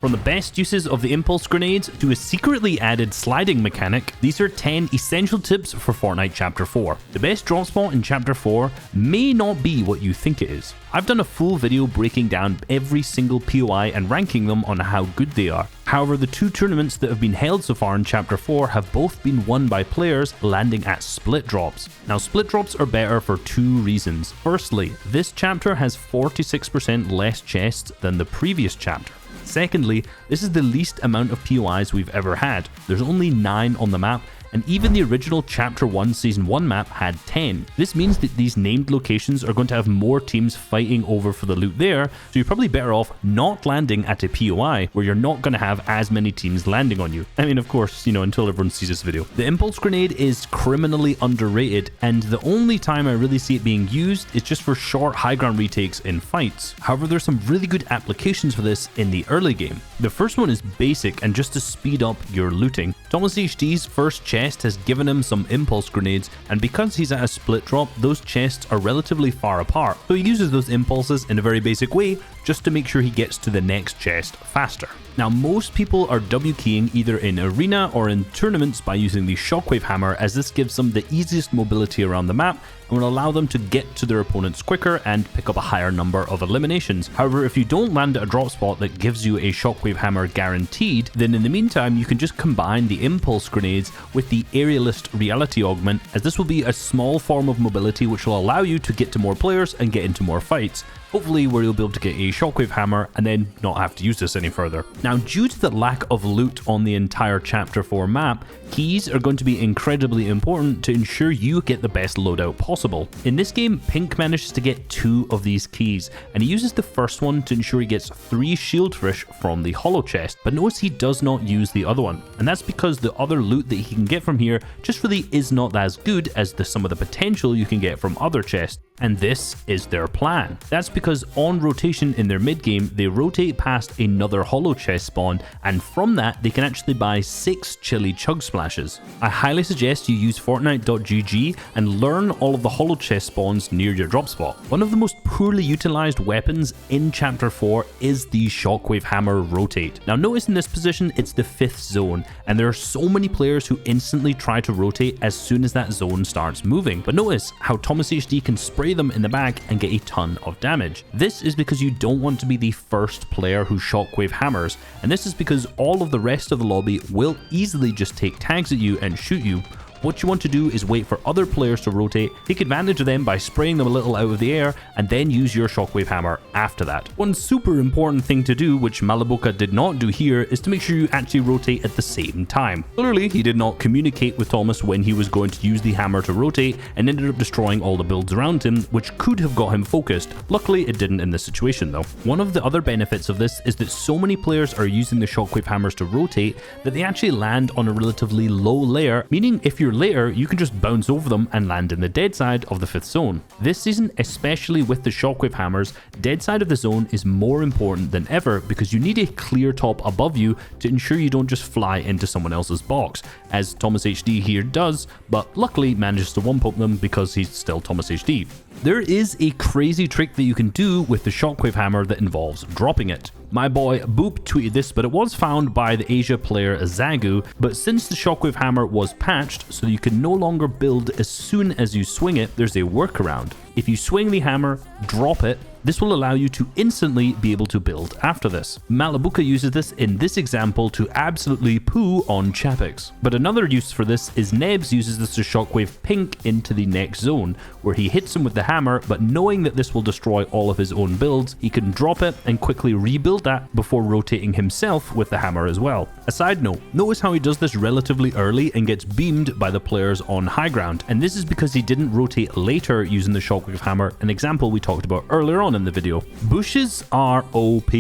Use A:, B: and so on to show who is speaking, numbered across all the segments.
A: From the best uses of the impulse grenades to a secretly added sliding mechanic, these are 10 essential tips for Fortnite Chapter 4. The best drop spot in Chapter 4 may not be what you think it is. I've done a full video breaking down every single POI and ranking them on how good they are. However, the two tournaments that have been held so far in Chapter 4 have both been won by players landing at split drops. Now, split drops are better for two reasons. Firstly, this chapter has 46% less chests than the previous chapter. Secondly, this is the least amount of POIs we've ever had. There's only 9 on the map, and even the original Chapter 1 Season 1 map had 10. This means that these named locations are going to have more teams fighting over for the loot there, so you're probably better off not landing at a POI where you're not going to have as many teams landing on you. I mean, of course, until everyone sees this video. The impulse grenade is criminally underrated, and the only time I really see it being used is just for short high ground retakes in fights. However, there's some really good applications for this in the early game. The first one is basic and just to speed up your looting. Thomas HD's first chest has given him some impulse grenades, and because he's at a split drop, those chests are relatively far apart, so he uses those impulses in a very basic way just to make sure he gets to the next chest faster. Now, most people are W keying either in arena or in tournaments by using the Shockwave hammer, as this gives them the easiest mobility around the map and will allow them to get to their opponents quicker and pick up a higher number of eliminations. However, if you don't land at a drop spot that gives you a Shockwave hammer guaranteed, then in the meantime you can just combine the impulse grenades with the aerialist reality augment, as this will be a small form of mobility which will allow you to get to more players and get into more fights. Hopefully where you'll be able to get a Shockwave hammer and then not have to use this any further. Now, due to the lack of loot on the entire Chapter 4 map, keys are going to be incredibly important to ensure you get the best loadout possible. In this game, Pink manages to get 2 of these keys, and he uses the first one to ensure he gets 3 shieldfish from the hollow chest, but notice he does not use the other one, and that's because the other loot that he can get from here just really is not as good as some of the potential you can get from other chests. And this is their plan. That's because on rotation in their mid game, they rotate past another hollow chest spawn, and from that they can actually buy 6 chili chug splashes. I highly suggest you use Fortnite.gg and learn all of the hollow chest spawns near your drop spot. One of the most poorly utilized weapons in Chapter 4 is the Shockwave hammer rotate. Now notice in this position it's the 5th zone, and there are so many players who instantly try to rotate as soon as that zone starts moving. But notice how Thomas HD can spray them in the back and get a ton of damage. This is because you don't want to be the first player who Shockwave hammers, and this is because all of the rest of the lobby will easily just take tags at you and shoot you. What you want to do is wait for other players to rotate, take advantage of them by spraying them a little out of the air, and then use your Shockwave hammer after that. One super important thing to do, which Malaboka did not do here, is to make sure you actually rotate at the same time. Clearly, he did not communicate with Thomas when he was going to use the hammer to rotate, and ended up destroying all the builds around him, which could have got him focused. Luckily, it didn't in this situation though. One of the other benefits of this is that so many players are using the Shockwave hammers to rotate that they actually land on a relatively low layer, meaning if you're later, you can just bounce over them and land in the dead side of the 5th zone. This season, especially with the Shockwave hammers, dead side of the zone is more important than ever because you need a clear top above you to ensure you don't just fly into someone else's box, as Thomas HD here does, but luckily manages to one-poke them because he's still Thomas HD. There is a crazy trick that you can do with the Shockwave hammer that involves dropping it. My boy Boop tweeted this, but it was found by the Asia player Zagu, but since the Shockwave hammer was patched so you can no longer build as soon as you swing it, there's a workaround. If you swing the hammer, drop it, this will allow you to instantly be able to build after this. Malabuka uses this in this example to absolutely poo on Chapix. But another use for this is Nebs uses this to Shockwave Pink into the next zone, where he hits him with the hammer, but knowing that this will destroy all of his own builds, he can drop it and quickly rebuild that before rotating himself with the hammer as well. A side note, notice how he does this relatively early and gets beamed by the players on high ground, and this is because he didn't rotate later using the Shockwave hammer, an example we talked about earlier on in the video. Bushes are OP.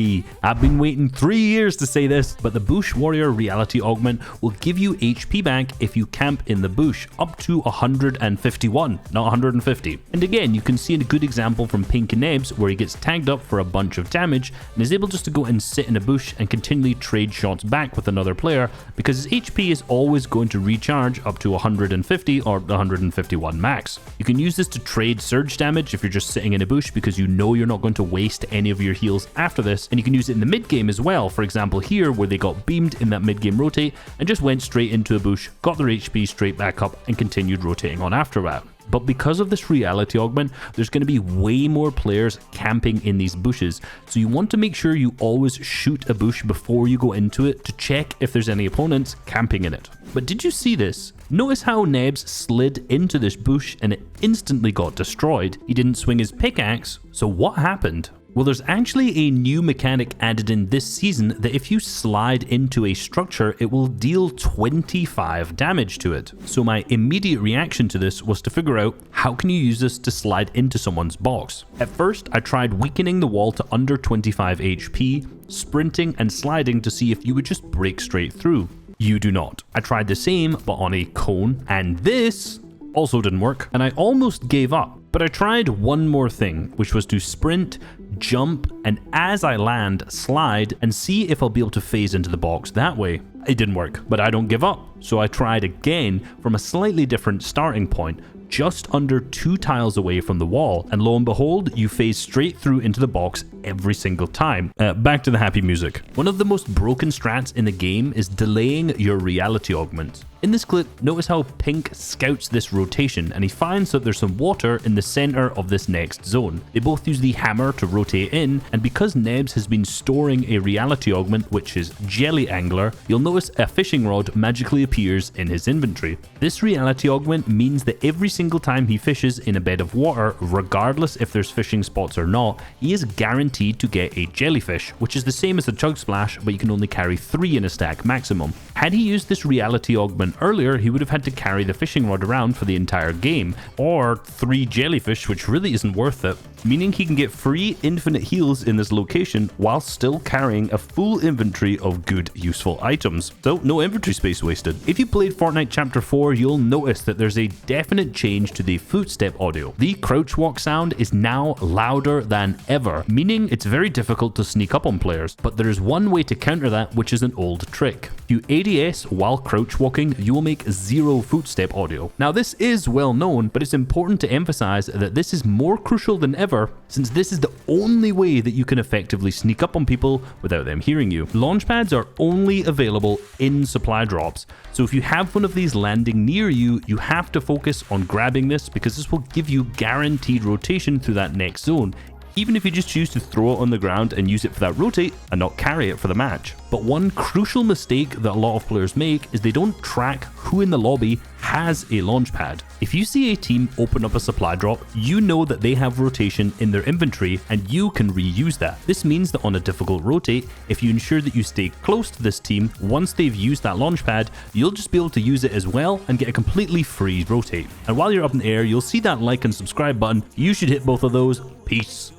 A: I've been waiting 3 years to say this, but the Bush Warrior Reality Augment will give you HP back if you camp in the bush, up to 151, not 150. And again, you can see a good example from Pink and Nebs where he gets tagged up for a bunch of damage and is able just to go and sit in a bush and continually trade shots back with another player because his HP is always going to recharge up to 150 or 151 max. You can use this to trade surge damage if you're just sitting in a bush because you know you're you're not going to waste any of your heals after this, and you can use it in the mid game as well. For example, here where they got beamed in that mid game rotate and just went straight into a bush, got their HP straight back up, and continued rotating on after that. But because of this reality augment, there's going to be way more players camping in these bushes, so you want to make sure you always shoot a bush before you go into it to check if there's any opponents camping in it. But did you see this? Notice how Nebs slid into this bush and it instantly got destroyed. He didn't swing his pickaxe, so what happened? Well, there's actually a new mechanic added in this season that if you slide into a structure, it will deal 25 damage to it. So my immediate reaction to this was to figure out how can you use this to slide into someone's box. At first, I tried weakening the wall to under 25 HP, sprinting and sliding to see if you would just break straight through. You do not. I tried the same, but on a cone, and this also didn't work, and I almost gave up. But I tried one more thing, which was to sprint, jump, and as I land, slide and see if I'll be able to phase into the box that way. It didn't work, but I don't give up. So I tried again from a slightly different starting point, just under 2 tiles away from the wall, and lo and behold, you phase straight through into the box every single time. Back to the happy music. One of the most broken strats in the game is delaying your reality augment. In this clip, notice how Pink scouts this rotation and he finds that there's some water in the center of this next zone. They both use the hammer to rotate in, and because Nebs has been storing a reality augment, which is Jelly Angler, you'll notice a fishing rod magically appears in his inventory. This reality augment means that every single time he fishes in a bed of water, regardless if there's fishing spots or not, he is guaranteed to get a jellyfish, which is the same as the Chug Splash, but you can only carry 3 in a stack maximum. Had he used this reality augment earlier, he would have had to carry the fishing rod around for the entire game, or 3 jellyfish, which really isn't worth it, meaning he can get free infinite heals in this location while still carrying a full inventory of good useful items. So no inventory space wasted. If you played Fortnite Chapter 4, you'll notice that there's a definite change to the footstep audio. The crouch walk sound is now louder than ever, meaning it's very difficult to sneak up on players, but there is one way to counter that, which is an old trick. If you ADS while crouch walking, you will make 0 footstep audio. Now this is well known, but it's important to emphasize that this is more crucial than ever, since this is the only way that you can effectively sneak up on people without them hearing you. Launch pads are only available in supply drops, so if you have one of these landing near you, you have to focus on grabbing this because this will give you guaranteed rotation through that next zone, even if you just choose to throw it on the ground and use it for that rotate and not carry it for the match. But one crucial mistake that a lot of players make is they don't track who in the lobby has a launch pad. If you see a team open up a supply drop, you know that they have rotation in their inventory and you can reuse that. This means that on a difficult rotate, if you ensure that you stay close to this team, once they've used that launch pad, you'll just be able to use it as well and get a completely free rotate. And while you're up in the air, you'll see that like and subscribe button. You should hit both of those. Peace.